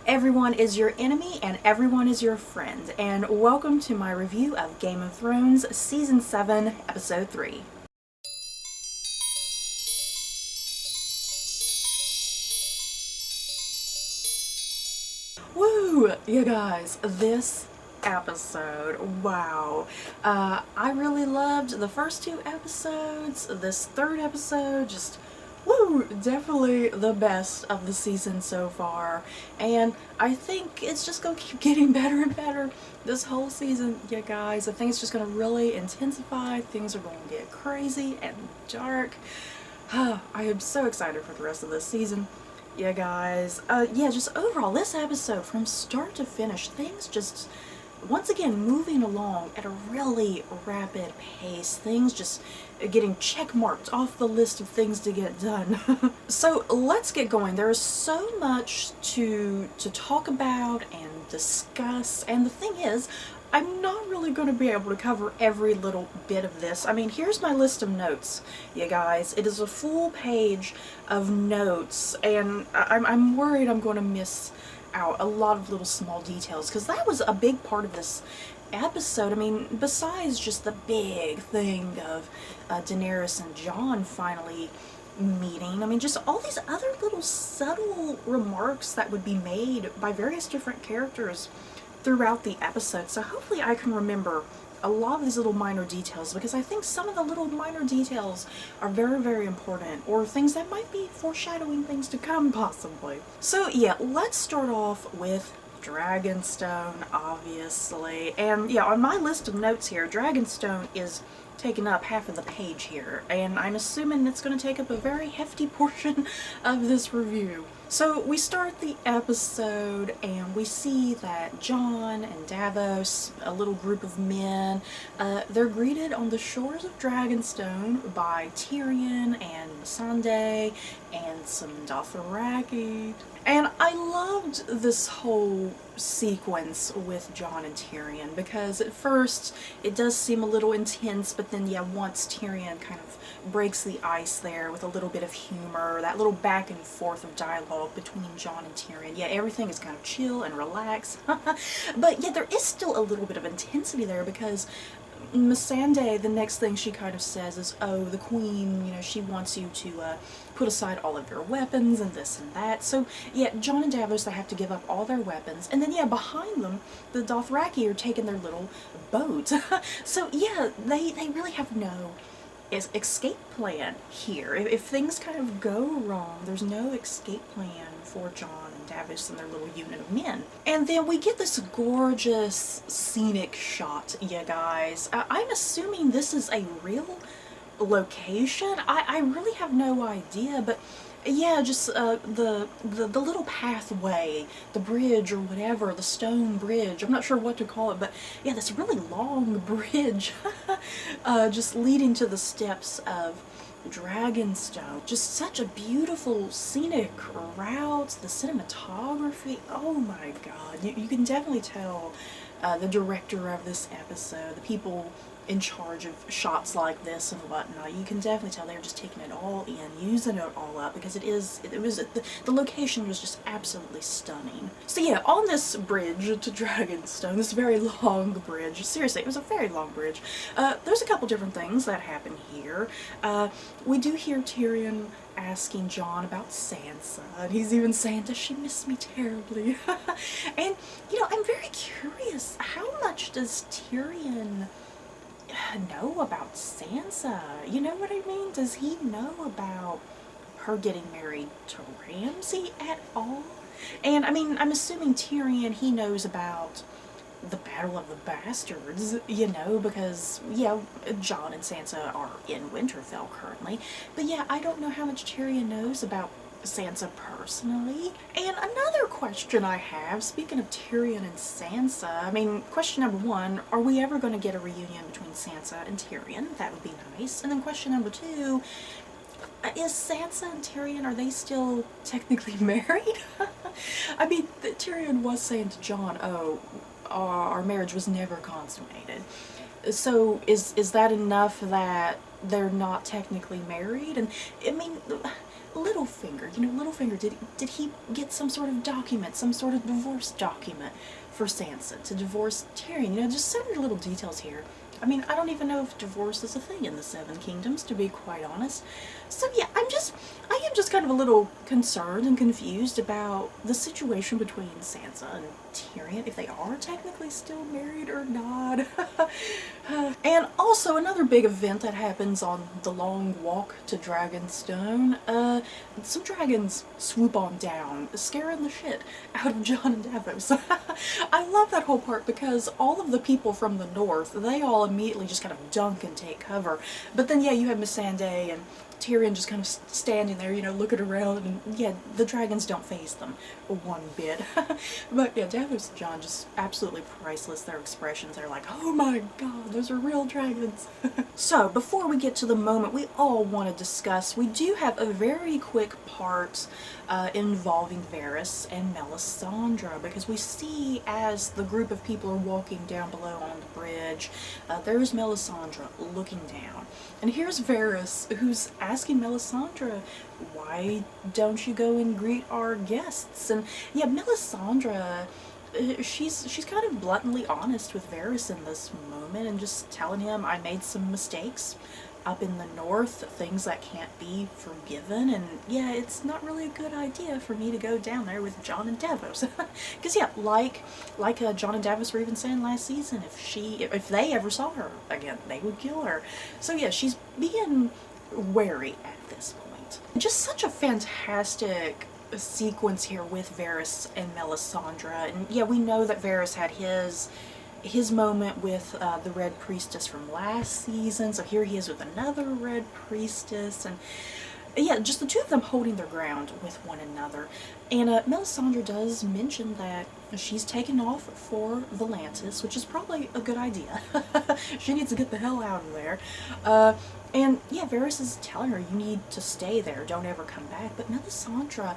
Everyone is your enemy and everyone is your friend, and welcome to my review of Game of Thrones Season 7, Episode 3. Woo! You guys, this episode, wow. I really loved the first two episodes. This third episode, just woo, definitely the best of the season so far, and I think it's just gonna keep getting better and better this whole season, you guys. I think it's just gonna really intensify. Things are gonna get crazy and dark. I am so excited for the rest of this season, you guys. Yeah, just overall, this episode from start to finish, things just once again moving along at a really rapid pace. Things just getting check marked off the list of things to get done. So let's get going. There is so much to talk about and discuss, and the thing is, I'm not really going to be able to cover every little bit of this. I mean, here's my list of notes, you guys. It is a full page of notes, and I'm worried I'm going to miss out a lot of little small details, because that was a big part of this episode. I mean, besides just the big thing of Daenerys and Jon finally meeting, I mean, just all these other little subtle remarks that would be made by various different characters throughout the episode. So hopefully I can remember a lot of these little minor details, because I think some of the little minor details are very, very important, or things that might be foreshadowing things to come, possibly. So yeah, let's start off with Dragonstone, obviously. And yeah, on my list of notes here, Dragonstone is taking up half of the page here, and I'm assuming it's going to take up a very hefty portion of this review. So we start the episode and we see that Jon and Davos, a little group of men, they're greeted on the shores of Dragonstone by Tyrion and Missandei and some Dothraki. And I loved this whole sequence with Jon and Tyrion, because at first it does seem a little intense, but then yeah, once Tyrion kind of breaks the ice there with a little bit of humor, that little back and forth of dialogue between Jon and Tyrion, yeah, everything is kind of chill and relaxed. But yeah, there is still a little bit of intensity there, because Missandei, the next thing she kind of says is, oh, the queen, you know, she wants you to put aside all of your weapons and this and that. So yeah, Jon and Davos, they have to give up all their weapons, and then yeah, behind them the Dothraki are taking their little boat. So yeah, they really have no escape plan here. If things kind of go wrong, there's no escape plan for Jon and Davos and their little unit of men. And then we get this gorgeous scenic shot, you guys. I'm assuming this is a real location. I really have no idea, but yeah, just the little pathway, the bridge or whatever, the stone bridge, I'm not sure what to call it, but yeah, this really long bridge just leading to the steps of Dragonstone. Just such a beautiful scenic route, the cinematography, oh my god, you can definitely tell the director of this episode, the people in charge of shots like this and whatnot, you can definitely tell they're just taking it all in, using it all up, because the location was just absolutely stunning. So yeah, on this bridge to Dragonstone, this very long bridge, seriously, it was a very long bridge, there's a couple different things that happen here. We do hear Tyrion asking Jon about Sansa, and he's even saying, does she miss me terribly? And, you know, I'm very curious, how much does Tyrion know about Sansa? You know what I mean? Does he know about her getting married to Ramsay at all? And I mean, I'm assuming Tyrion, he knows about the Battle of the Bastards, you know, because, yeah, Jon and Sansa are in Winterfell currently. But yeah, I don't know how much Tyrion knows about Sansa personally. And another question I have, speaking of Tyrion and Sansa, I mean, question number one, are we ever going to get a reunion between Sansa and Tyrion? That would be nice. And then question number two, is Sansa and Tyrion, are they still technically married? I mean, Tyrion was saying to Jon, oh, our marriage was never consummated. So is that enough that they're not technically married? And I mean, Littlefinger, you know, Littlefinger, did he get some sort of document, some sort of divorce document for Sansa to divorce Tyrion? You know, just so many little details here. I mean, I don't even know if divorce is a thing in the Seven Kingdoms, to be quite honest. So yeah, I am just kind of a little concerned and confused about the situation between Sansa and Tyrion, if they are technically still married or not. And also another big event that happens on the long walk to Dragonstone, some dragons swoop on down, scaring the shit out of Jon and Davos. I love that whole part because all of the people from the north, they all immediately just kind of dunk and take cover. But then yeah, you have Missandei and Tyrion just kind of standing there, you know, looking around, and yeah, the dragons don't faze them one bit. But yeah, Davos and Jon, just absolutely priceless. Their expressions, they're like, oh my god, those are real dragons. So, before we get to the moment we all want to discuss, we do have a very quick part involving Varys and Melisandre, because we see as the group of people are walking down below on the bridge, there's Melisandre looking down. And here's Varys, who's asking Melisandre, why don't you go and greet our guests? And yeah, Melisandre, she's kind of bluntly honest with Varys in this moment and just telling him, I made some mistakes up in the north, things that can't be forgiven, and yeah, it's not really a good idea for me to go down there with Jon and Davos. Because yeah, like Jon and Davos were even saying last season, if they ever saw her again, they would kill her. So yeah, she's being wary at this point. Just such a fantastic sequence here with Varys and Melisandre, and yeah, we know that Varys had his moment with the Red Priestess from last season, so here he is with another Red Priestess, and yeah, just the two of them holding their ground with one another. And Melisandre does mention that she's taken off for Volantis, which is probably a good idea. She needs to get the hell out of there. And yeah, Varys is telling her, you need to stay there, don't ever come back. But Melisandre,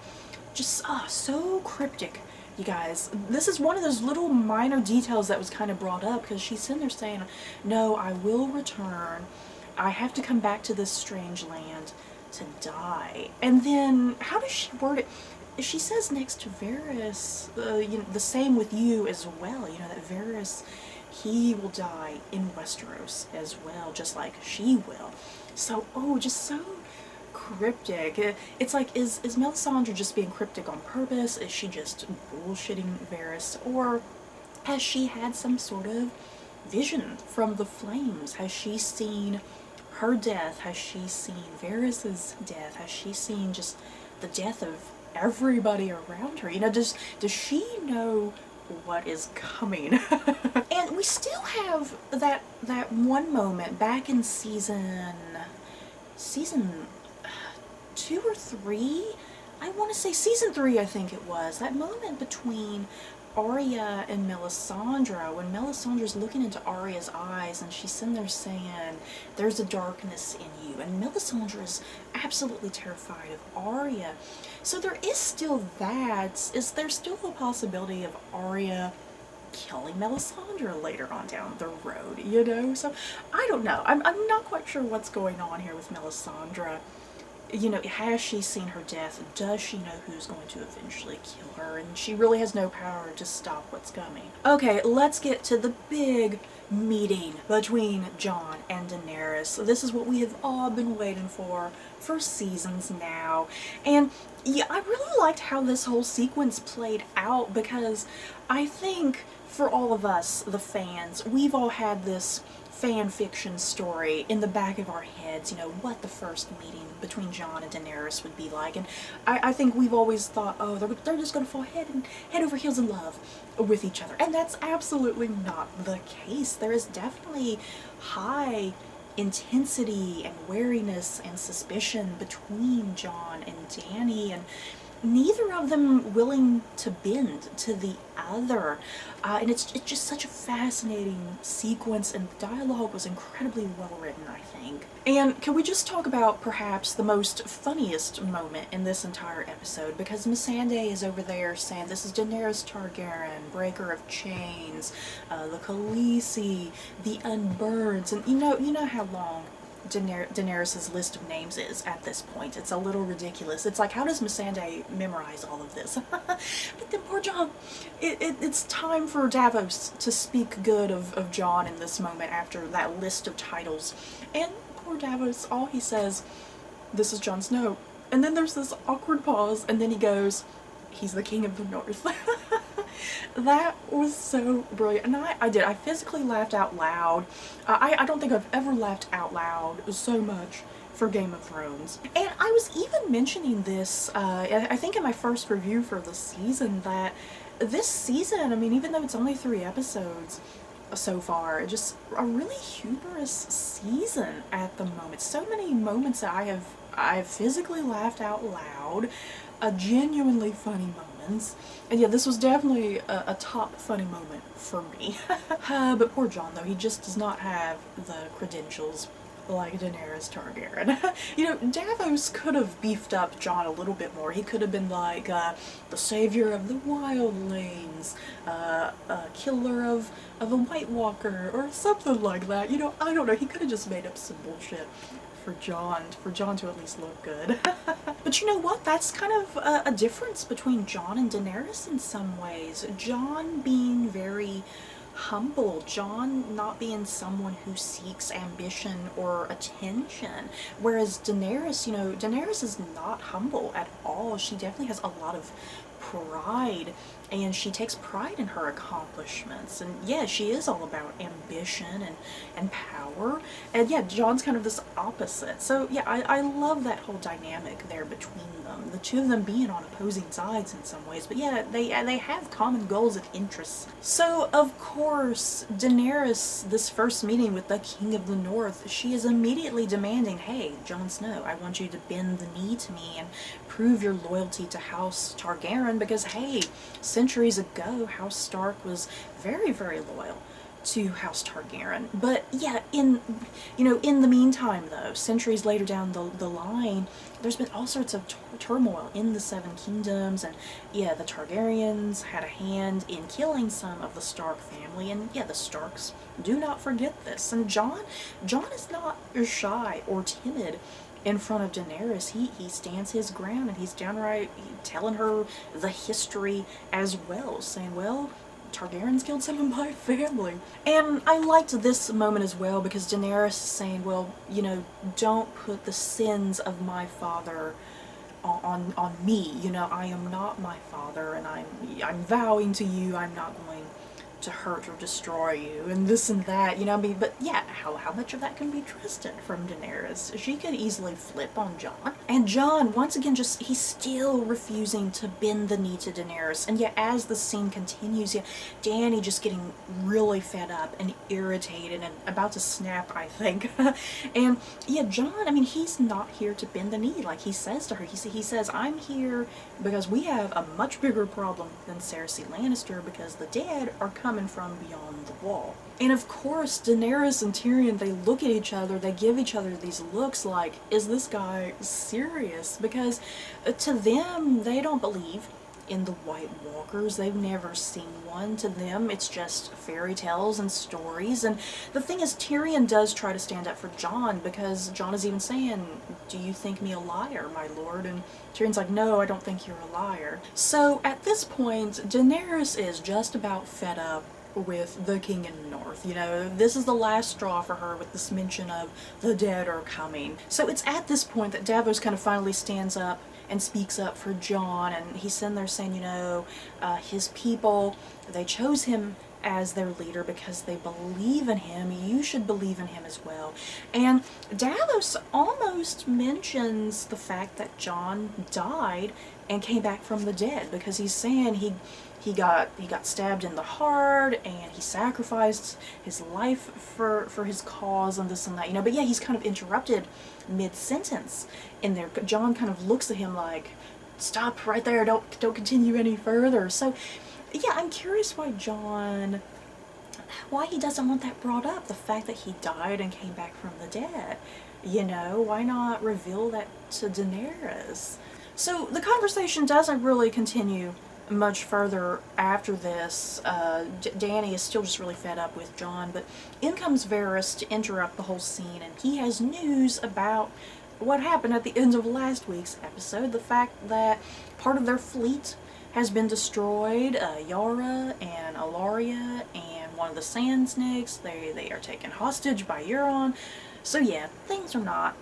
just so cryptic. You guys, this is one of those little minor details that was kind of brought up, because she's sitting there saying, no, I will return. I have to come back to this strange land to die. And then, how does she word it? She says next to Varys, you know, the same with you as well, you know, that Varys, he will die in Westeros as well, just like she will. So, oh, just so cryptic. It's like, is Melisandre just being cryptic on purpose? Is she just bullshitting Varys? Or has she had some sort of vision from the flames? Has she seen her death? Has she seen Varys's death? Has she seen just the death of everybody around her? You know, does she know what is coming? And we still have that one moment back in season 2 or 3, I want to say season 3, I think it was, that moment between Arya and Melisandre, when Melisandre's looking into Arya's eyes and she's sitting there saying, there's a darkness in you, and Melisandre is absolutely terrified of Arya. So there is still that. Is there still the possibility of Arya killing Melisandre later on down the road, you know? So I don't know. I'm not quite sure what's going on here with Melisandre. You know, has she seen her death? Does she know who's going to eventually kill her? And she really has no power to stop what's coming. Okay, let's get to the big meeting between Jon and Daenerys. This is what we have all been waiting for seasons now. And yeah, I really liked how this whole sequence played out, because I think for all of us, the fans, we've all had this fan fiction story in the back of our heads, you know, what the first meeting between Jon and Daenerys would be like. And I think we've always thought, oh, they're just going to fall head over heels in love with each other. And that's absolutely not the case. There is definitely high intensity and wariness and suspicion between Jon and Dany, and neither of them willing to bend to the other. And it's just such a fascinating sequence, and the dialogue was incredibly well written, I think. And can we just talk about perhaps the most funniest moment in this entire episode, because Missandei is over there saying, this is Daenerys Targaryen, breaker of chains, the Khaleesi, the Unburneds, and you know how long Daenerys' list of names is at this point. It's a little ridiculous. It's like, how does Missandei memorize all of this? But then poor Jon, it's time for Davos to speak good of Jon in this moment after that list of titles. And poor Davos, all he says, "This is Jon Snow." And then there's this awkward pause, and then he goes, "He's the King of the North." That was so brilliant, and I physically laughed out loud. I don't think I've ever laughed out loud so much for Game of Thrones. And I was even mentioning this, I think in my first review for the season, that this season, I mean, even though it's only 3 episodes so far, just a really humorous season at the moment. So many moments that I've physically laughed out loud, genuinely funny moments. And yeah, this was definitely a top funny moment for me. But poor Jon, though, he just does not have the credentials like Daenerys Targaryen. You know, Davos could have beefed up Jon a little bit more. He could have been like, the savior of the wildlings, a killer of a White Walker, or something like that. You know, I don't know, he could have just made up some bullshit for Jon to at least look good. But you know what? That's kind of a difference between Jon and Daenerys in some ways. Jon being very humble, Jon not being someone who seeks ambition or attention, whereas Daenerys, you know, Daenerys is not humble at all. She definitely has a lot of pride, and she takes pride in her accomplishments, and yeah, she is all about ambition and power, and yeah, Jon's kind of this opposite. So yeah, I love that whole dynamic there between them, the two of them being on opposing sides in some ways, but yeah, they have common goals and interests. So of course, Daenerys, this first meeting with the King of the North, she is immediately demanding, "Hey, Jon Snow, I want you to bend the knee to me and prove your loyalty to House Targaryen, because hey, centuries ago, House Stark was very, very loyal to House Targaryen." But yeah, in the meantime though, centuries later down the line, there's been all sorts of turmoil in the Seven Kingdoms, and yeah, the Targaryens had a hand in killing some of the Stark family, and yeah, the Starks do not forget this. And Jon is not shy or timid in front of Daenerys. He stands his ground, and he's downright telling her the history as well, saying, well, Targaryens killed some of my family. And I liked this moment as well, because Daenerys is saying, well, you know, don't put the sins of my father on me. You know, I am not my father, and I'm vowing to you I'm not going to hurt or destroy you, and this and that, you know, I mean, but yeah, how much of that can be trusted from Daenerys? She could easily flip on Jon. And Jon, once again, he's still refusing to bend the knee to Daenerys. And yeah, as the scene continues, yeah, Dany just getting really fed up and irritated and about to snap, I think. And yeah, Jon, I mean, he's not here to bend the knee, like he says to her. He says, I'm here because we have a much bigger problem than Cersei Lannister, because the dead are coming from beyond the wall. And of course, Daenerys and Tyrion, they look at each other, they give each other these looks like, is this guy serious? Because to them, they don't believe in the White Walkers. They've never seen one. To them, it's just fairy tales and stories. And the thing is, Tyrion does try to stand up for Jon, because Jon is even saying, do you think me a liar, my lord? And Tyrion's like, no, I don't think you're a liar. So at this point, Daenerys is just about fed up with the King in the North. You know, this is the last straw for her with this mention of the dead are coming. So it's at this point that Davos kind of finally stands up and speaks up for Jon, and he's sitting there saying, you know, his people, they chose him as their leader because they believe in him. You should believe in him as well. And Davos almost mentions the fact that Jon died and came back from the dead, because he's saying he got stabbed in the heart, and he sacrificed his life for his cause, and this and that, you know. But yeah, he's kind of interrupted mid-sentence in there. Jon kind of looks at him like, stop right there, don't continue any further. So yeah, I'm curious why he doesn't want that brought up, the fact that he died and came back from the dead. You know, why not reveal that to Daenerys? So the conversation doesn't really continue much further after this, Dany is still just really fed up with Jon, but in comes Varys to interrupt the whole scene, and he has news about what happened at the end of last week's episode, the fact that part of their fleet has been destroyed. Yara and Alaria and one of the Sand Snakes, they are taken hostage by Euron. So yeah, things are not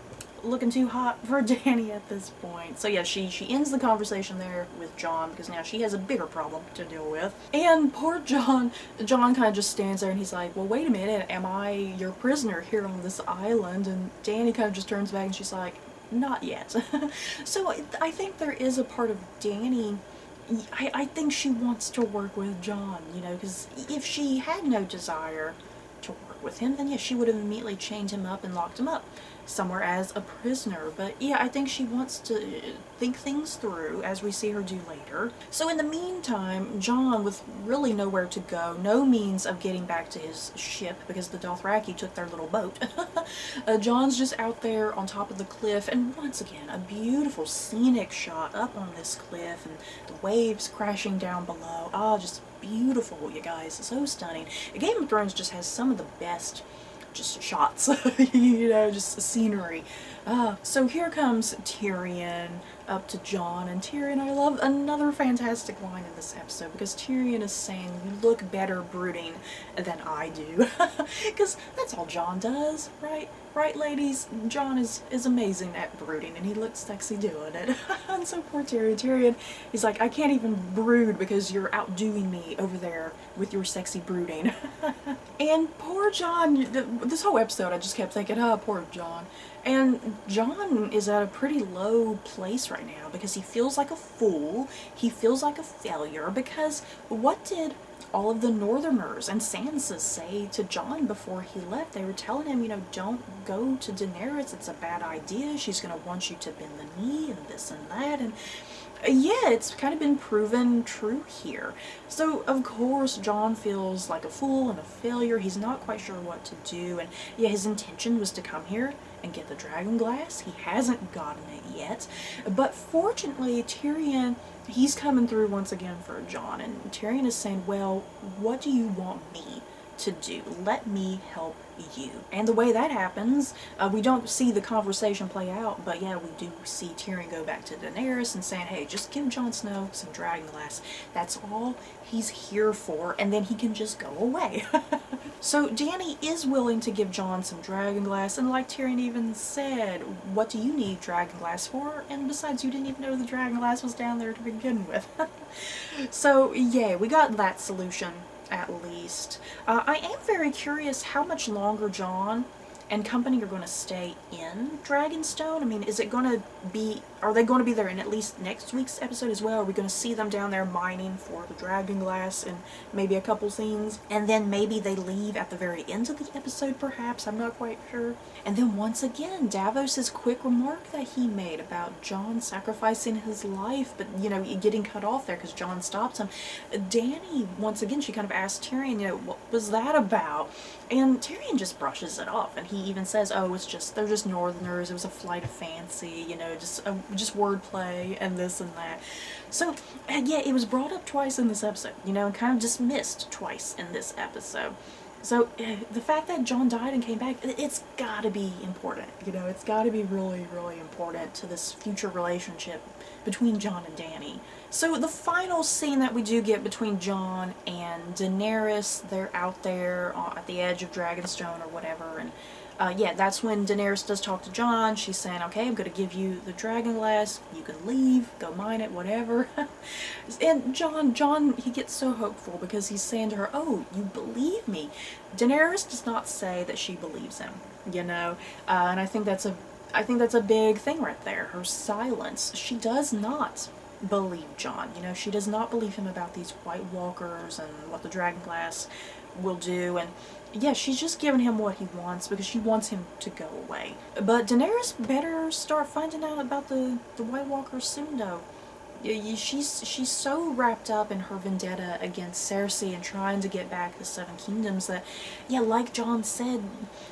looking too hot for Dany at this point. So yeah, she ends the conversation there with Jon because now she has a bigger problem to deal with. And poor Jon kind of just stands there and he's like, well, wait a minute, am I your prisoner here on this island? And Dany kind of just turns back and she's like, not yet. So I think there is a part of Dany, I think she wants to work with Jon, you know, because if she had no desire to work with him, then yeah, she would have immediately chained him up and locked him up somewhere as a prisoner. But yeah, I think she wants to think things through, as we see her do later. So in the meantime, Jon, with really nowhere to go, no means of getting back to his ship because the Dothraki took their little boat, Jon's just out there on top of the cliff, and once again, a beautiful scenic shot up on this cliff and the waves crashing down below. Ah, just beautiful, you guys. So stunning. Game of Thrones just has some of the best just shots, you know, just scenery. So here comes Tyrion up to Jon, and Tyrion, I love another fantastic line in this episode because Tyrion is saying, you look better brooding than I do. Because that's all Jon does, right? Right, ladies? Jon is amazing at brooding, and he looks sexy doing it. And so poor Tyrion, he's like, I can't even brood because you're outdoing me over there with your sexy brooding. And poor Jon, this whole episode I just kept thinking, oh, poor Jon. And Jon is at a pretty low place right now because he feels like a fool, he feels like a failure, because what did all of the Northerners and Sansa say to Jon before he left? They were telling him, you know, don't go to Daenerys, it's a bad idea, she's gonna want you to bend the knee and this and that, and yeah, it's kind of been proven true here. So of course Jon feels like a fool and a failure, he's not quite sure what to do, and yeah, his intention was to come here and get the dragon glass. He hasn't gotten it yet, but fortunately Tyrion, he's coming through once again for Jon, and Tyrion is saying, well, what do you want me to do? Let me help you. And the way that happens, we don't see the conversation play out, but yeah, we do see Tyrion go back to Daenerys and saying, hey, just give Jon Snow some dragonglass. That's all he's here for, and then he can just go away. So Dany is willing to give Jon some dragonglass, and like Tyrion even said, what do you need dragonglass for? And besides, you didn't even know the dragonglass was down there to begin with. So yeah, we got that solution at least. I am very curious how much longer Jon and company are going to stay in Dragonstone. I mean, is it going to be, are they going to be there in at least next week's episode as well? Are we going to see them down there mining for the dragonglass and maybe a couple scenes? And then maybe they leave at the very end of the episode, perhaps? I'm not quite sure. And then once again, Davos's quick remark that he made about Jon sacrificing his life, but, you know, getting cut off there because Jon stops him. Dany, once again, she kind of asked Tyrion, you know, what was that about? And Tyrion just brushes it off, and he even says, oh, it's just, they're just Northerners, it was a flight of fancy, you know, just wordplay and this and that. So, yeah, it was brought up twice in this episode, you know, and kind of dismissed twice in this episode. So, the fact that Jon died and came back, it's gotta be important, you know, it's gotta be really, really important to this future relationship between Jon and Dany. So the final scene that we do get between Jon and Daenerys, they're out there at the edge of Dragonstone or whatever, and yeah, that's when Daenerys does talk to Jon. She's saying, okay, I'm going to give you the dragonglass, you can leave, go mine it, whatever. And Jon, he gets so hopeful because he's saying to her, oh, you believe me. Daenerys does not say that she believes him, you know, and I think that's a big thing right there, her silence. She does not believe Jon, you know, she does not believe him about these White Walkers and what the dragonglass will do, and yeah, she's just giving him what he wants because she wants him to go away. But Daenerys better start finding out about the White Walkers soon, though. she's so wrapped up in her vendetta against Stacie and trying to get back the Seven Kingdoms that, yeah, like John said,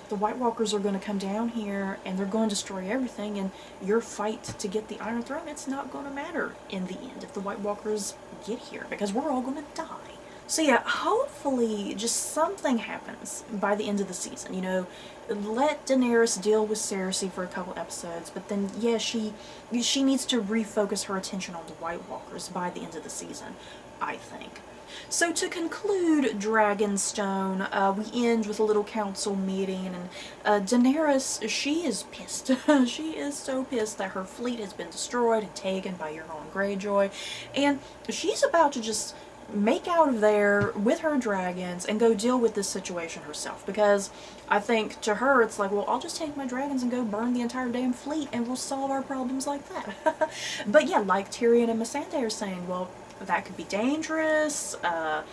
the White Walkers are going to come down here and they're going to destroy everything, and your fight to get the Iron Throne, it's not going to matter in the end if the White Walkers get here, because we're all going to die. So yeah, hopefully just something happens by the end of the season, you know. Let Daenerys deal with Cersei for a couple episodes, but then, yeah, she needs to refocus her attention on the White Walkers by the end of the season, I think. So to conclude Dragonstone, we end with a little council meeting, and Daenerys, she is pissed. She is so pissed that her fleet has been destroyed and taken by Euron Greyjoy, and she's about to just make out of there with her dragons and go deal with this situation herself, because I think to her it's like, well, I'll just take my dragons and go burn the entire damn fleet and we'll solve our problems like that. But yeah, like Tyrion and Missandei are saying, well, that could be dangerous. A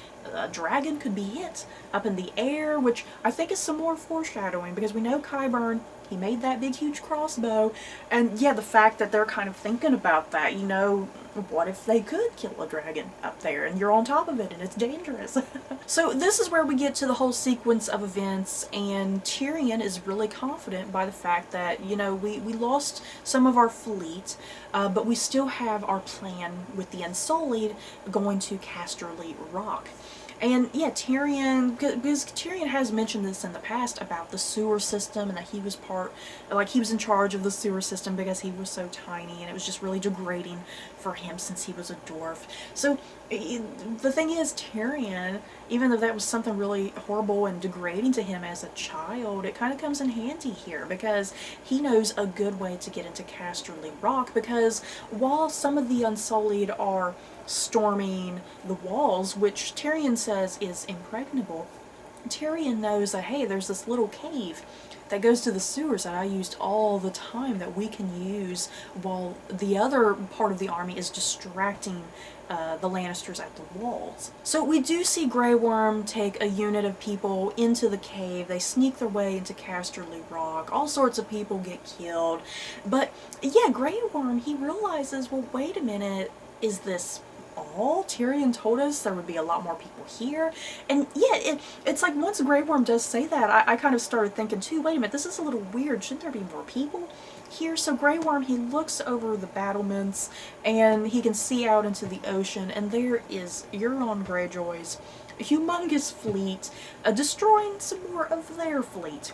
dragon could be hit up in the air, which I think is some more foreshadowing, because we know Qyburn, he made that big huge crossbow, and yeah, the fact that they're kind of thinking about that, you know, what if they could kill a dragon up there and you're on top of it and it's dangerous? So this is where we get to the whole sequence of events, and Tyrion is really confident by the fact that, you know, we lost some of our fleet, but we still have our plan with the Unsullied going to Casterly Rock. And yeah, Tyrion, because Tyrion has mentioned this in the past about the sewer system, and that he was he was in charge of the sewer system because he was so tiny, and it was just really degrading for him since he was a dwarf. So the thing is, Tyrion, even though that was something really horrible and degrading to him as a child, it kind of comes in handy here, because he knows a good way to get into Casterly Rock, because while some of the Unsullied are storming the walls, which Tyrion says is impregnable, Tyrion knows that, hey, there's this little cave that goes to the sewers that I used all the time that we can use while the other part of the army is distracting the Lannisters at the walls. So we do see Grey Worm take a unit of people into the cave. They sneak their way into Casterly Rock. All sorts of people get killed. But yeah, Grey Worm, he realizes, well, wait a minute, is this all? Tyrion told us there would be a lot more people here. And yeah, it's like once Grey Worm does say that, I kind of started thinking too, wait a minute, this is a little weird. Shouldn't there be more people here? So Grey Worm, he looks over the battlements and he can see out into the ocean, and there is Euron Greyjoy's humongous fleet destroying some more of their fleet.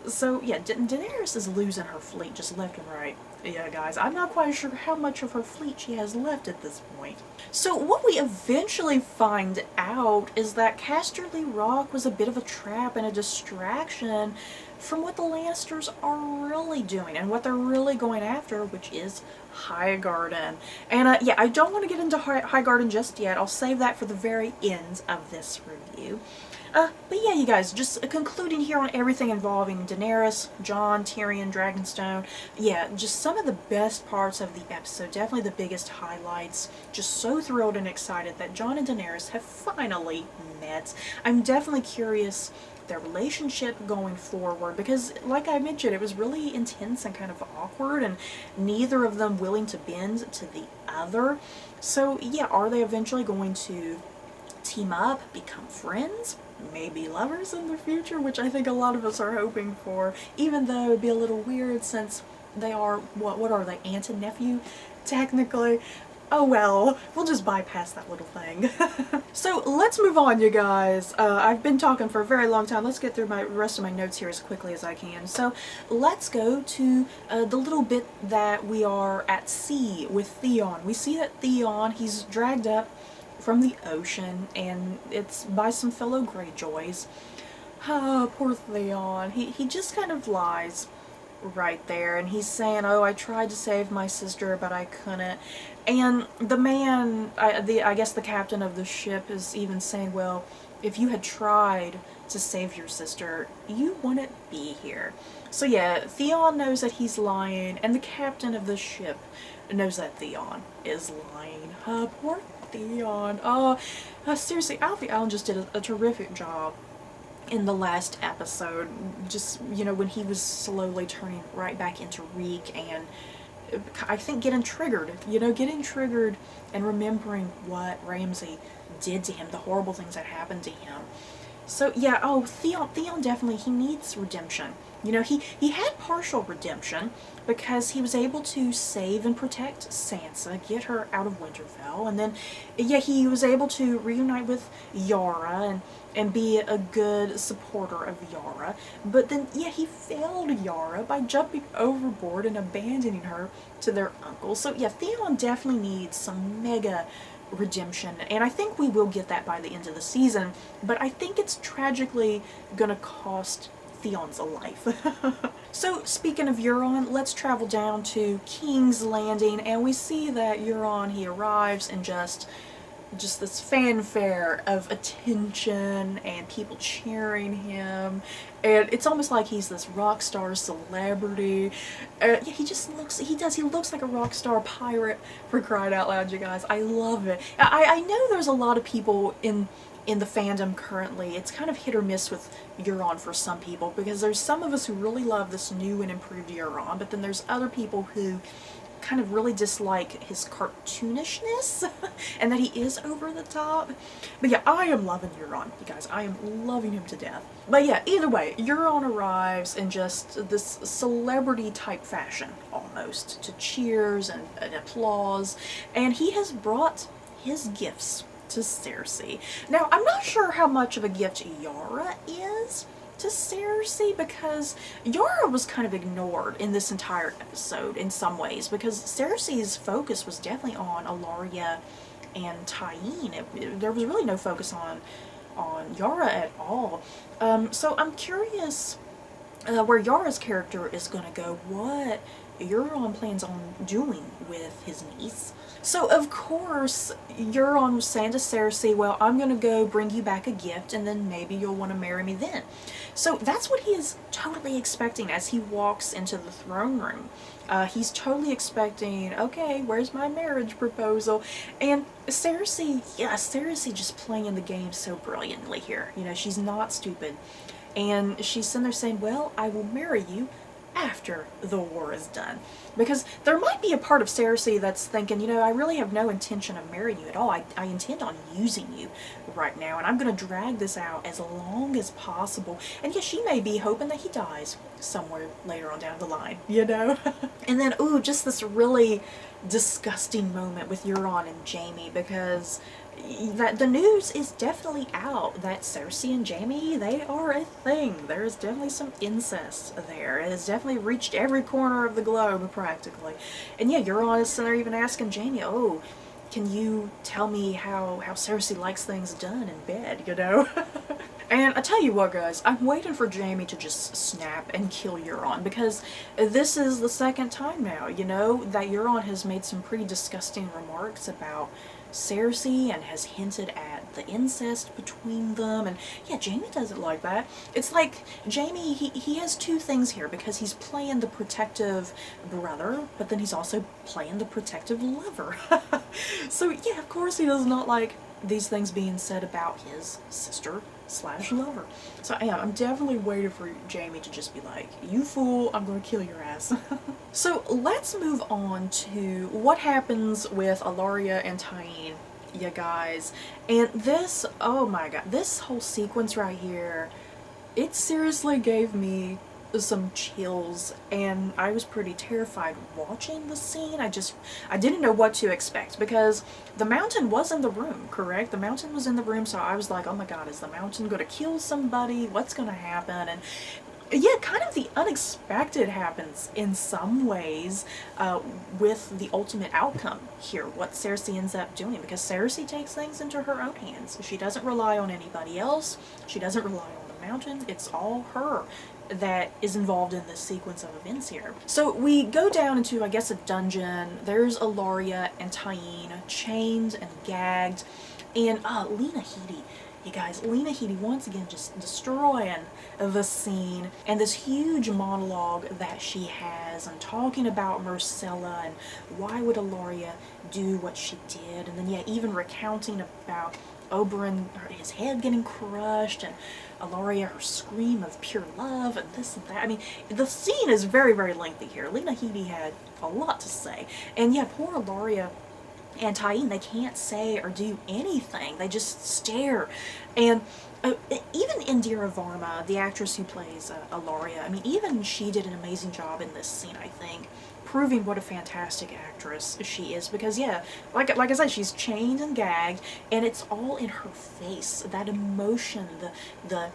So yeah, Daenerys is losing her fleet just left and right. Yeah, guys, I'm not quite sure how much of her fleet she has left at this point. So what we eventually find out is that Casterly Rock was a bit of a trap and a distraction from what the Lannisters are really doing and what they're really going after, which is Highgarden. And yeah, I don't want to get into Highgarden just yet. I'll save that for the very end of this review. But yeah, you guys, just concluding here on everything involving Daenerys, Jon, Tyrion, Dragonstone. Yeah, just some of the best parts of the episode, definitely the biggest highlights. Just so thrilled and excited that Jon and Daenerys have finally met. I'm definitely curious their relationship going forward, because like I mentioned, it was really intense and kind of awkward, and neither of them willing to bend to the other. So yeah, are they eventually going to team up, become friends, maybe lovers in the future, which I think a lot of us are hoping for, even though it'd be a little weird since they are, what are they, aunt and nephew, technically. Oh well, we'll just bypass that little thing. So let's move on, you guys. I've been talking for a very long time. Let's get through my rest of my notes here as quickly as I can. So let's go to the little bit that we are at sea with Theon. We see that Theon, he's dragged up from the ocean, and it's by some fellow Greyjoys. Oh, poor Theon. He just kind of lies right there, and he's saying, oh, I tried to save my sister, but I couldn't. And the man, I guess the captain of the ship, is even saying, well, if you had tried to save your sister, you wouldn't be here. So yeah, Theon knows that he's lying, and the captain of the ship knows that Theon is lying. Poor Theon. Seriously, Alfie Allen just did a terrific job in the last episode. Just, you know, when he was slowly turning right back into Reek, and I think, getting triggered, you know, getting triggered and remembering what Ramsay did to him, the horrible things that happened to him. So yeah, oh, Theon definitely, he needs redemption. You know, he had partial redemption because he was able to save and protect Sansa, get her out of Winterfell, and then, yeah, he was able to reunite with Yara and be a good supporter of Yara. But then, yeah, he failed Yara by jumping overboard and abandoning her to their uncle. So yeah, Theon definitely needs some mega redemption, and I think we will get that by the end of the season, but I think it's tragically gonna cost Theon's life. So speaking of Euron, let's travel down to King's Landing, and we see that Euron, he arrives and just this fanfare of attention and people cheering him, and it's almost like he's this rock star celebrity. Yeah, he looks like a rock star pirate, for crying out loud, you guys. I love it. I know there's a lot of people in the fandom currently. It's kind of hit or miss with Euron for some people, because there's some of us who really love this new and improved Euron, but then there's other people who kind of really dislike his cartoonishness and that he is over the top. But yeah, I am loving Euron, you guys. I am loving him to death. But yeah, either way, Euron arrives in just this celebrity type fashion, almost, to cheers and applause, and he has brought his gifts to Cersei. Now, I'm not sure how much of a gift Yara is to Cersei, because Yara was kind of ignored in this entire episode in some ways, because Cersei's focus was definitely on Ellaria and Tyene. There was really no focus on Yara at all. So I'm curious where Yara's character is going to go, what Euron plans on doing with his niece. So of course, Euron was saying to Cersei, well, I'm gonna go bring you back a gift and then maybe you'll want to marry me then. So that's what he is totally expecting as he walks into the throne room. He's totally expecting, okay, where's my marriage proposal? And Cersei, yeah, Cersei just playing the game so brilliantly here. You know, she's not stupid. And she's sitting there saying, well, I will marry you after the war is done. Because there might be a part of Cersei that's thinking, you know, I really have no intention of marrying you at all. I intend on using you right now, and I'm going to drag this out as long as possible. And yes, she may be hoping that he dies somewhere later on down the line, you know? And then, ooh, just this really disgusting moment with Euron and Jaime, because that the news is definitely out that Cersei and Jaime, they are a thing. There is definitely some incest there. It has definitely reached every corner of the globe, practically. And yeah, Euron is sitting there even asking Jaime, oh, can you tell me how Cersei likes things done in bed, you know? And I tell you what, guys, I'm waiting for Jaime to just snap and kill Euron, because this is the second time now, you know, that Euron has made some pretty disgusting remarks about Cersei and has hinted at the incest between them, and yeah, Jaime doesn't like that. It's like Jaime, he has two things here, because he's playing the protective brother, but then he's also playing the protective lover. So yeah, of course he does not like these things being said about his sister slash lover. So yeah, I'm definitely waiting for Jaime to just be like, you fool, I'm gonna kill your ass. So let's move on to what happens with Ellaria and Tyene, you guys. And this, oh my god, this whole sequence right here, it seriously gave me some chills, and I was pretty terrified watching the scene. I didn't know what to expect, because the Mountain was in the room, correct? The Mountain was in the room, so I was like, oh my god, is the Mountain gonna kill somebody? What's gonna happen? And yeah, kind of the unexpected happens in some ways with the ultimate outcome here, what Cersei ends up doing, because Cersei takes things into her own hands. She doesn't rely on anybody else. She doesn't rely on the Mountain. It's all her that is involved in this sequence of events here. So we go down into, I guess, a dungeon. There's Ellaria and Tyene chained and gagged, and Lena Headey. You guys, Lena Headey once again just destroying the scene, and this huge monologue that she has and talking about Myrcella and why would Ellaria do what she did, and then yeah, even recounting about Oberyn, his head getting crushed, and Ellaria, her scream of pure love, and this and that. I mean, the scene is very, very lengthy here. Lena Headey had a lot to say. And yeah, poor Ellaria and Tyene, they can't say or do anything. They just stare. And even Indira Varma, the actress who plays Ellaria, I mean, even she did an amazing job in this scene, I think, proving what a fantastic actress she is. Because yeah, like I said, she's chained and gagged, and it's all in her face. That emotion, the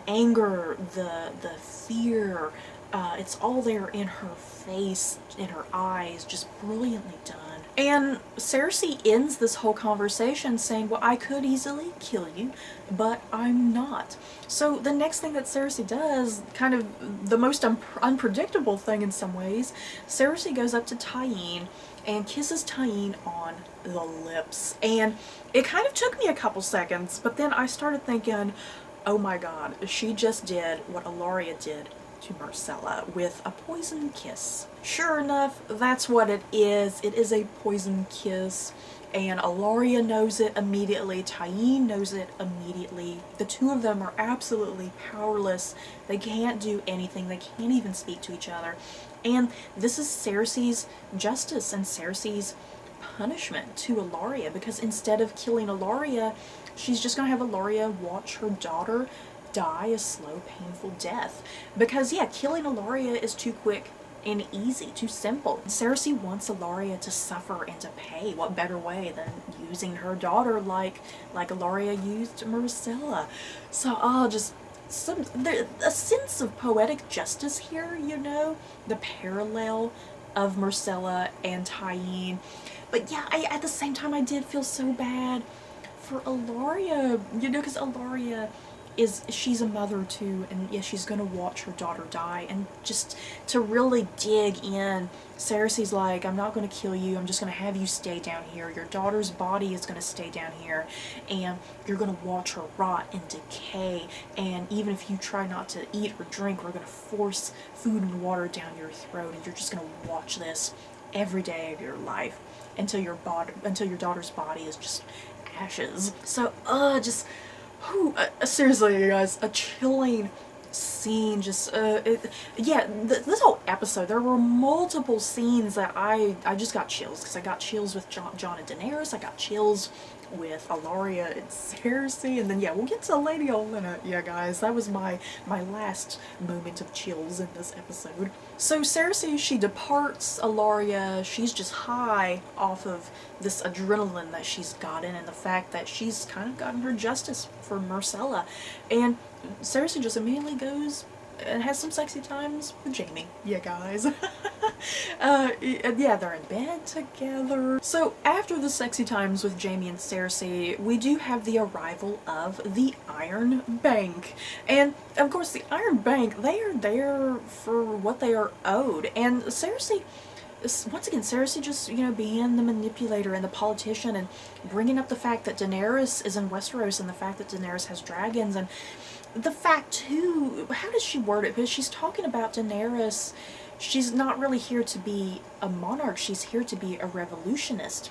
anger, the fear, it's all there in her face, in her eyes, just brilliantly done. And Cersei ends this whole conversation saying, well, I could easily kill you, but I'm not. So the next thing that Cersei does, kind of the most unpredictable thing in some ways, Cersei goes up to Tyene and kisses Tyene on the lips. And it kind of took me a couple seconds, but then I started thinking, oh my god, she just did what Ellaria did to Myrcella with a poison kiss. Sure enough, that's what it is. It is a poison kiss, and Ellaria knows it immediately. Tyene knows it immediately. The two of them are absolutely powerless. They can't do anything. They can't even speak to each other. And this is Cersei's justice and Cersei's punishment to Ellaria, because instead of killing Ellaria, she's just gonna have Ellaria watch her daughter die a slow, painful death. Because yeah, killing Ellaria is too quick and easy, too simple. Cersei wants Ellaria to suffer and to pay. What better way than using her daughter like Ellaria used Myrcella? So just a sense of poetic justice here, you know, the parallel of Myrcella and Tyene. But yeah, at the same time I did feel so bad for Ellaria, you know, because Ellaria she's a mother too, and yeah, she's gonna watch her daughter die. And just to really dig in, Cersei's like, I'm not gonna kill you, I'm just gonna have you stay down here. Your daughter's body is gonna stay down here, and you're gonna watch her rot and decay, and even if you try not to eat or drink, we're gonna force food and water down your throat, and you're just gonna watch this every day of your life until your daughter's body is just ashes. So seriously, you guys, a chilling scene. Just yeah, this whole episode, there were multiple scenes that I just got chills, because I got chills with Jon and Daenerys, I got chills with Ellaria and Cersei, and then yeah, we'll get to Lady Olenna. Yeah guys, that was my last moment of chills in this episode. So Cersei, she departs Ellaria. She's just high off of this adrenaline that she's gotten, and the fact that she's kind of gotten her justice for Myrcella. And Cersei just immediately goes and has some sexy times with Jaime. Yeah guys. Yeah, they're in bed together. So after the sexy times with Jaime and Cersei, we do have the arrival of the Iron Bank. And of course the Iron Bank, they are there for what they are owed. And Cersei, once again, Cersei just, you know, being the manipulator and the politician, and bringing up the fact that Daenerys is in Westeros, and the fact that Daenerys has dragons, and the fact too, how does she word it? Because she's talking about Daenerys, she's not really here to be a monarch, she's here to be a revolutionist.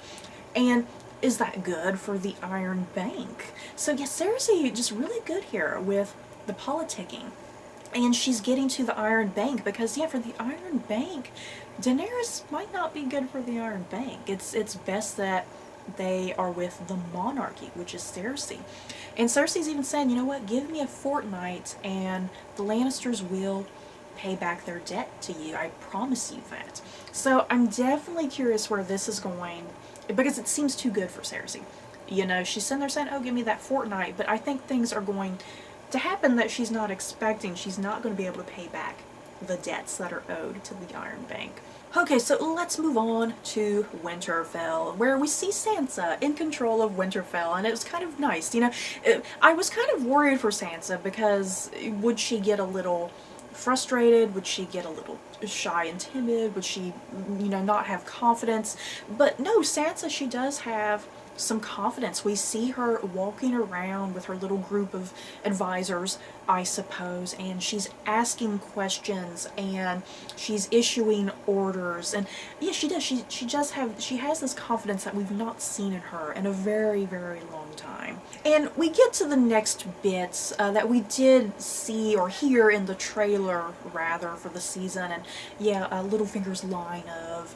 And is that good for the Iron Bank? So yeah, Cersei just really good here with the politicking. And she's getting to the Iron Bank, because yeah, for the Iron Bank, Daenerys might not be good for the Iron Bank. It's best that they are with the monarchy, which is Cersei. And Cersei's even saying, you know what, give me a fortnight and the Lannisters will pay back their debt to you. I promise you that. So I'm definitely curious where this is going, because it seems too good for Cersei. You know, she's sitting there saying, oh, give me that fortnight, but I think things are going to happen that she's not expecting. She's not going to be able to pay back the debts that are owed to the Iron Bank. Okay, so let's move on to Winterfell, where we see Sansa in control of Winterfell, and it was kind of nice, you know. I was kind of worried for Sansa, because would she get a little frustrated? Would she get a little shy and timid? Would she, you know, not have confidence? But no, Sansa, she does have some confidence. We see her walking around with her little group of advisors, I suppose, and she's asking questions and she's issuing orders, and yeah, she does. She has this confidence that we've not seen in her in a very, very long time. And we get to the next bits that we did see or hear in the trailer, rather, for the season, and yeah, Littlefinger's line of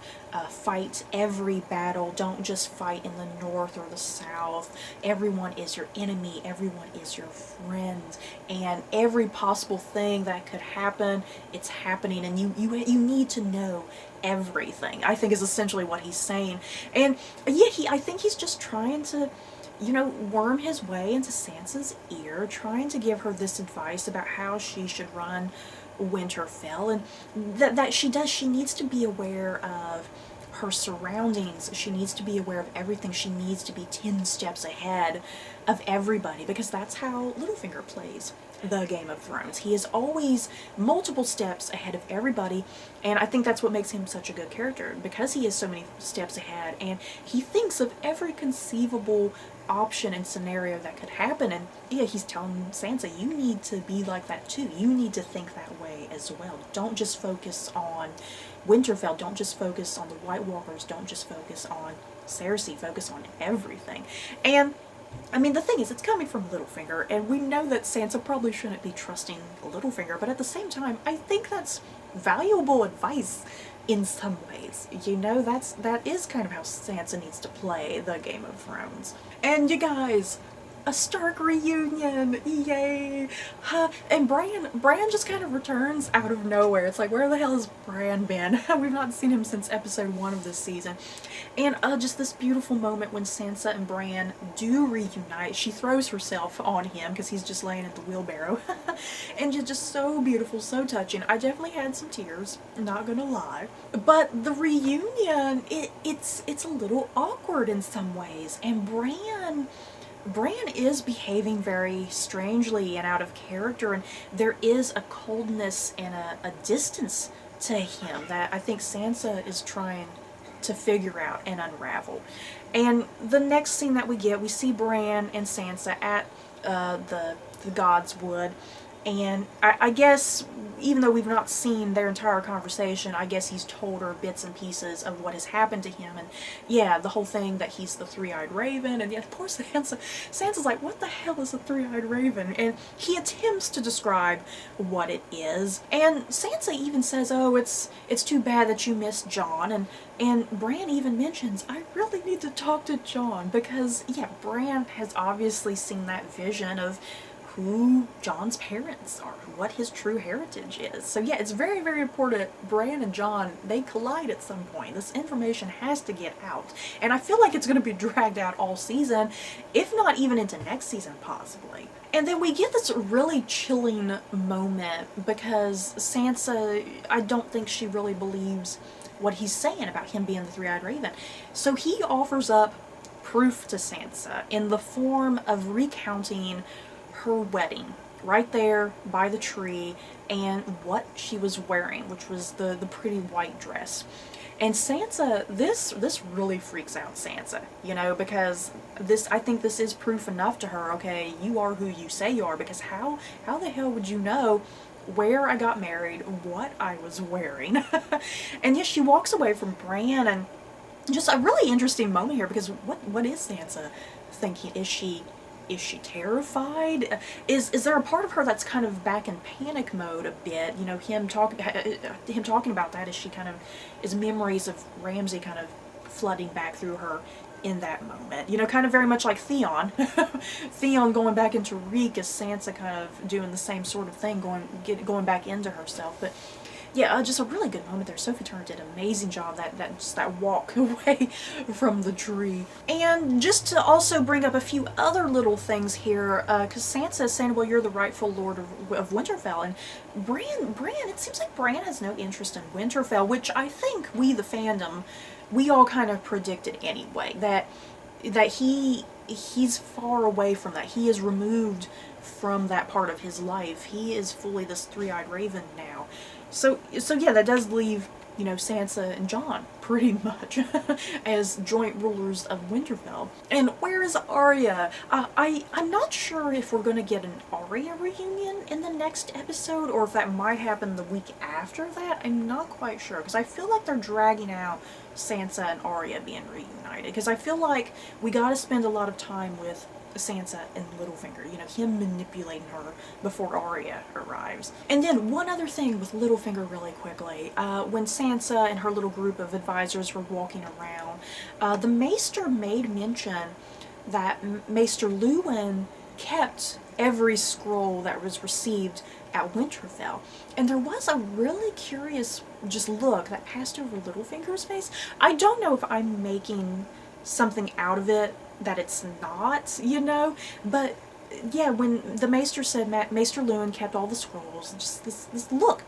fight every battle, don't just fight in the north or the south, everyone is your enemy, everyone is your friend, and every possible thing that could happen, it's happening, and you need to know everything, I think is essentially what he's saying. And yeah, I think he's just trying to, you know, worm his way into Sansa's ear, trying to give her this advice about how she should run Winterfell, and that she needs to be aware of her surroundings, she needs to be aware of everything, she needs to be 10 steps ahead of everybody, because that's how Littlefinger plays the Game of Thrones. He is always multiple steps ahead of everybody, and I think that's what makes him such a good character, because he is so many steps ahead, and he thinks of every conceivable option and scenario that could happen. And yeah, he's telling Sansa, you need to be like that too, you need to think that way as well, don't just focus on Winterfell, don't just focus on the White Walkers, don't just focus on Cersei, focus on everything. And I mean, the thing is, it's coming from Littlefinger, and we know that Sansa probably shouldn't be trusting Littlefinger, but at the same time, I think that's valuable advice in some ways. You know, that is kind of how Sansa needs to play the Game of Thrones. And you guys, a Stark reunion, yay! And Bran just kind of returns out of nowhere. It's like, where the hell has Bran been? We've not seen him since episode 1 of this season. And just this beautiful moment when Sansa and Bran do reunite. She throws herself on him because he's just laying in the wheelbarrow. And just so beautiful, so touching. I definitely had some tears, not gonna lie. But the reunion, it's a little awkward in some ways. And Bran is behaving very strangely and out of character, and there is a coldness and a distance to him that I think Sansa is trying to figure out and unravel. And the next scene that we see Bran and Sansa at the God's Wood, and I guess, even though we've not seen their entire conversation, I guess he's told her bits and pieces of what has happened to him, and yeah, the whole thing that he's the three-eyed raven, and yeah, poor Sansa's like, what the hell is a three-eyed raven? And he attempts to describe what it is, and Sansa even says, oh, it's too bad that you missed Jon, and Bran even mentions, I really need to talk to Jon, because yeah, Bran has obviously seen that vision of who Jon's parents are, what his true heritage is. So yeah, it's very, very important. Bran and Jon, they collide at some point. This information has to get out. And I feel like it's going to be dragged out all season, if not even into next season, possibly. And then we get this really chilling moment because Sansa, I don't think she really believes what he's saying about him being the three-eyed raven. So he offers up proof to Sansa in the form of recounting her wedding right there by the tree and what she was wearing, which was the pretty white dress. And Sansa, this really freaks out Sansa, you know, because I think this is proof enough to her, okay, you are who you say you are, because how the hell would you know where I got married, what I was wearing? And yes, she walks away from Bran, and just a really interesting moment here, because what is Sansa thinking? Is she terrified? Is there a part of her that's kind of back in panic mode a bit? You know, him talking about that, is memories of Ramsay kind of flooding back through her in that moment. You know, kind of very much like Theon. Theon going back into Reek, as Sansa kind of doing the same sort of thing, going back into herself. But yeah, just a really good moment there. Sophie Turner did an amazing job, that walk away from the tree. And just to also bring up a few other little things here, because Sansa is saying, well, you're the rightful Lord of Winterfell, and Bran, it seems like Bran has no interest in Winterfell, which I think we, the fandom, we all kind of predicted anyway, that he's far away from that. He is removed from that part of his life. He is fully this three-eyed raven now. So yeah, that does leave you know, Sansa and Jon, pretty much, as joint rulers of Winterfell. And where is Arya? I'm not sure if we're going to get an Arya reunion in the next episode, or if that might happen the week after that. I'm not quite sure, because I feel like they're dragging out Sansa and Arya being reunited, because I feel like we got to spend a lot of time with Sansa and Littlefinger, you know, him manipulating her before Arya arrives. And then one other thing with Littlefinger really quickly, when Sansa and her little group of advisors were walking around, the Maester made mention that Maester Luwin kept every scroll that was received at Winterfell. And there was a really curious just look that passed over Littlefinger's face. I don't know if I'm making something out of it that it's not, you know, but yeah, when the Maester said Maester Luwin kept all the scrolls, just this look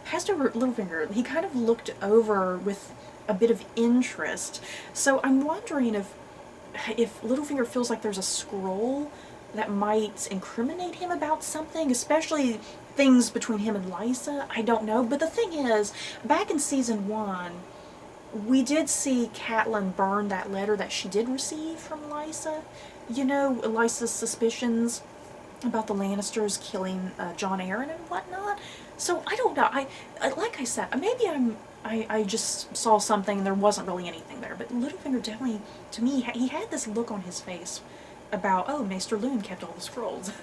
passed over Littlefinger. He kind of looked over with a bit of interest. So I'm wondering if Littlefinger feels like there's a scroll that might incriminate him about something, especially things between him and Lysa. I don't know, but the thing is, back in season 1, we did see Catelyn burn that letter that she did receive from Lysa. You know, Lysa's suspicions about the Lannisters killing Jon Arryn and whatnot. So I don't know. Like I said, maybe I just saw something and there wasn't really anything there. But Littlefinger definitely, to me, he had this look on his face about, oh, Maester Luwin kept all the scrolls.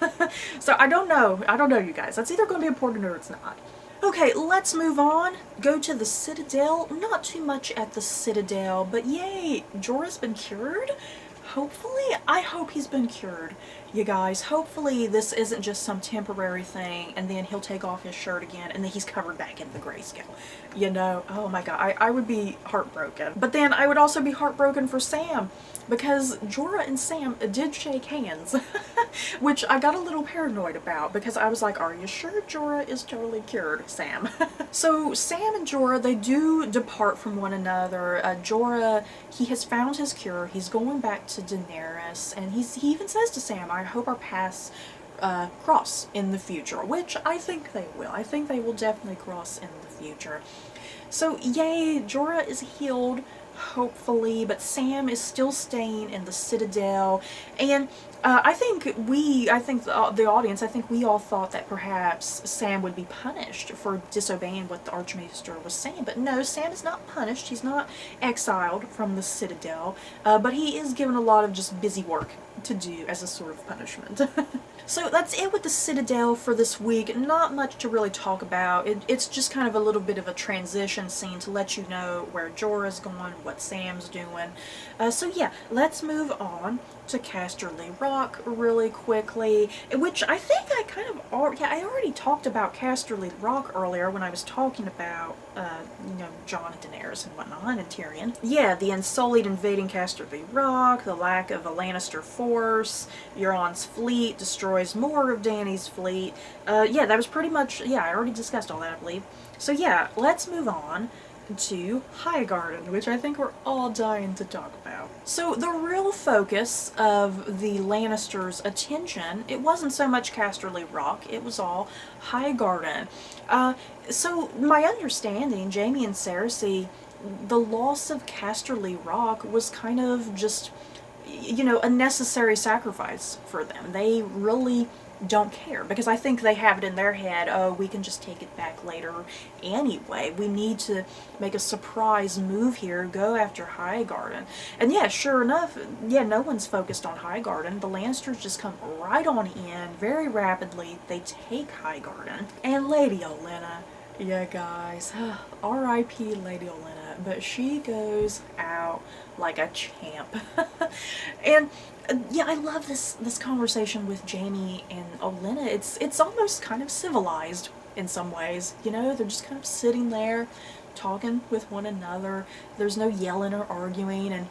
So I don't know. I don't know, you guys. That's either going to be important or it's not. Okay, let's move on. Go to the Citadel. Not too much at the Citadel, but yay, Jorah's been cured? Hopefully? I hope he's been cured, you guys. Hopefully this isn't just some temporary thing and then he'll take off his shirt again and then he's covered back in the grayscale. You know, oh my god, I would be heartbroken. But then I would also be heartbroken for Sam, because Jorah and Sam did shake hands, which I got a little paranoid about, because I was like, are you sure Jorah is totally cured, Sam? So Sam and Jorah, they do depart from one another. Jorah, he has found his cure. He's going back to Daenerys, and he even says to Sam, I hope our paths cross in the future, which I think they will. I think they will definitely cross in the future. So yay, Jorah is healed, hopefully, but Sam is still staying in the Citadel, and I think the audience, I think we all thought that perhaps Sam would be punished for disobeying what the Archmaester was saying, but no, Sam is not punished. He's not exiled from the Citadel, but he is given a lot of just busy work to do as a sort of punishment. So that's it with the Citadel for this week. Not much to really talk about. It's just kind of a little bit of a transition scene to let you know where Jorah's going, what Sam's doing. So yeah, let's move on to Casterly Rock really quickly, which I think I kind of I already talked about Casterly Rock earlier when I was talking about you know, Jon and Daenerys and whatnot, and Tyrion. Yeah, the Unsullied invading Casterly Rock, the lack of a Lannister force, Euron's fleet destroys more of Dany's fleet. Yeah, that was pretty much, yeah, I already discussed all that, I believe. So yeah, let's move on to Highgarden, which I think we're all dying to talk about. So the real focus of the Lannisters' attention, it wasn't so much Casterly Rock, it was all Highgarden. So my understanding, Jaime and Cersei, the loss of Casterly Rock was kind of just, you know, a necessary sacrifice for them. They really don't care, because I think they have it in their head, oh, we can just take it back later anyway. We need to make a surprise move here, go after Highgarden. And yeah, sure enough, yeah, no one's focused on Highgarden. The Lannisters just come right on in very rapidly. They take Highgarden. And Lady Olenna, yeah guys, R.I.P. Lady Olenna, but she goes out like a champ. And yeah, I love this conversation with Jaime and Olenna. It's almost kind of civilized in some ways, you know? They're just kind of sitting there talking with one another. There's no yelling or arguing, and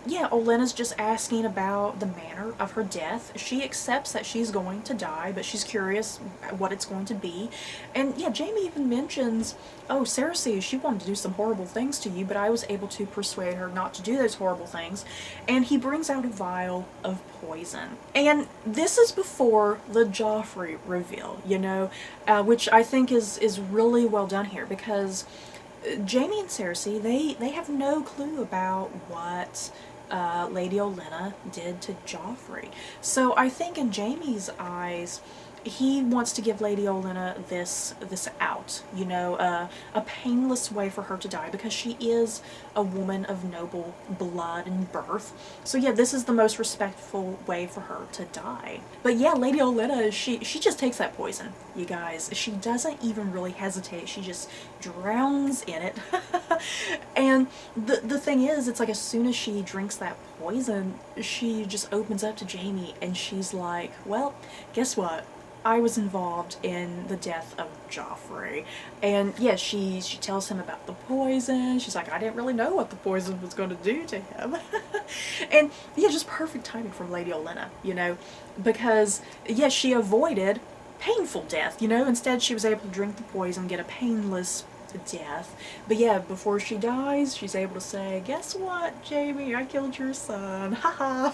yeah, Olenna's just asking about the manner of her death. She accepts that she's going to die, but she's curious what it's going to be. And yeah, Jaime even mentions, oh, Cersei, she wanted to do some horrible things to you, but I was able to persuade her not to do those horrible things. And he brings out a vial of poison. And this is before the Joffrey reveal, you know, which I think is really well done here, because Jamie and Stacie, they have no clue about what Lady Olenna did to Joffrey. So I think in Jamie's eyes, he wants to give Lady Olenna this out, you know, a painless way for her to die, because she is a woman of noble blood and birth. So yeah, this is the most respectful way for her to die. But yeah, Lady Olenna, she just takes that poison, you guys. She doesn't even really hesitate. She just drowns in it. And the thing is, it's like as soon as she drinks that poison, she just opens up to Jamie and she's like, well, guess what? I was involved in the death of Joffrey. And yeah, she tells him about the poison. She's like, I didn't really know what the poison was going to do to him. And yeah, just perfect timing from Lady Olenna, you know, because yeah, she avoided painful death, you know. Instead, she was able to drink the poison, get a painless death. But yeah, before she dies, she's able to say, guess what, Jamie, I killed your son, haha.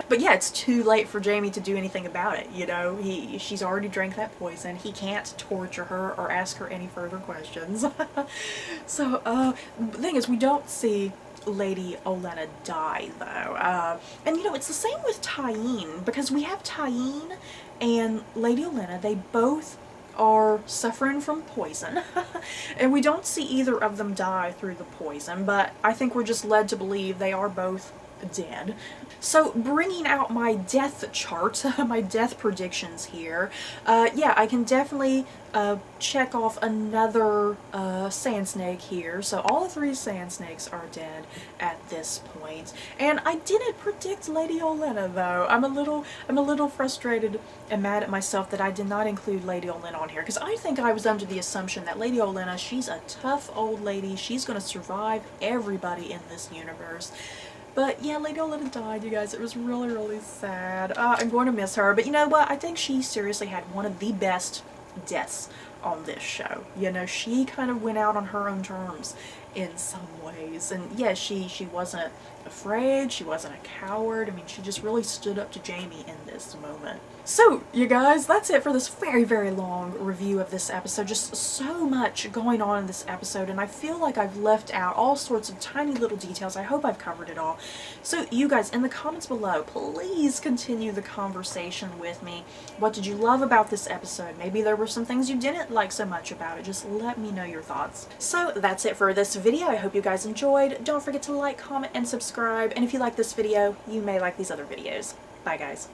But yeah, it's too late for Jamie to do anything about it, you know. She's already drank that poison. He can't torture her or ask her any further questions. So the thing is, we don't see Lady Olenna die though. And you know, it's the same with Tyene, because we have Tyene and Lady Olenna. They both are suffering from poison. And we don't see either of them die through the poison, but I think we're just led to believe they are both dead. So bringing out my death chart, my death predictions here, yeah, I can definitely check off another sand snake here. So all three sand snakes are dead at this point. And I didn't predict Lady Olenna though. I'm a little frustrated and mad at myself that I did not include Lady Olenna on here, because I think I was under the assumption that Lady Olenna, she's a tough old lady. She's gonna survive everybody in this universe. But yeah, Lady Olenna died, you guys. It was really, really sad. I'm going to miss her. But you know what? I think she seriously had one of the best deaths on this show. You know, she kind of went out on her own terms in some ways. And yeah, she wasn't afraid. She wasn't a coward. I mean, she just really stood up to Jamie in this moment. So, you guys, that's it for this very, very long review of this episode. Just so much going on in this episode, and I feel like I've left out all sorts of tiny little details. I hope I've covered it all. So, you guys, in the comments below, please continue the conversation with me. What did you love about this episode? Maybe there were some things you didn't like so much about it. Just let me know your thoughts. So, that's it for this video. I hope you guys enjoyed. Don't forget to like, comment, and subscribe. And if you like this video, you may like these other videos. Bye, guys.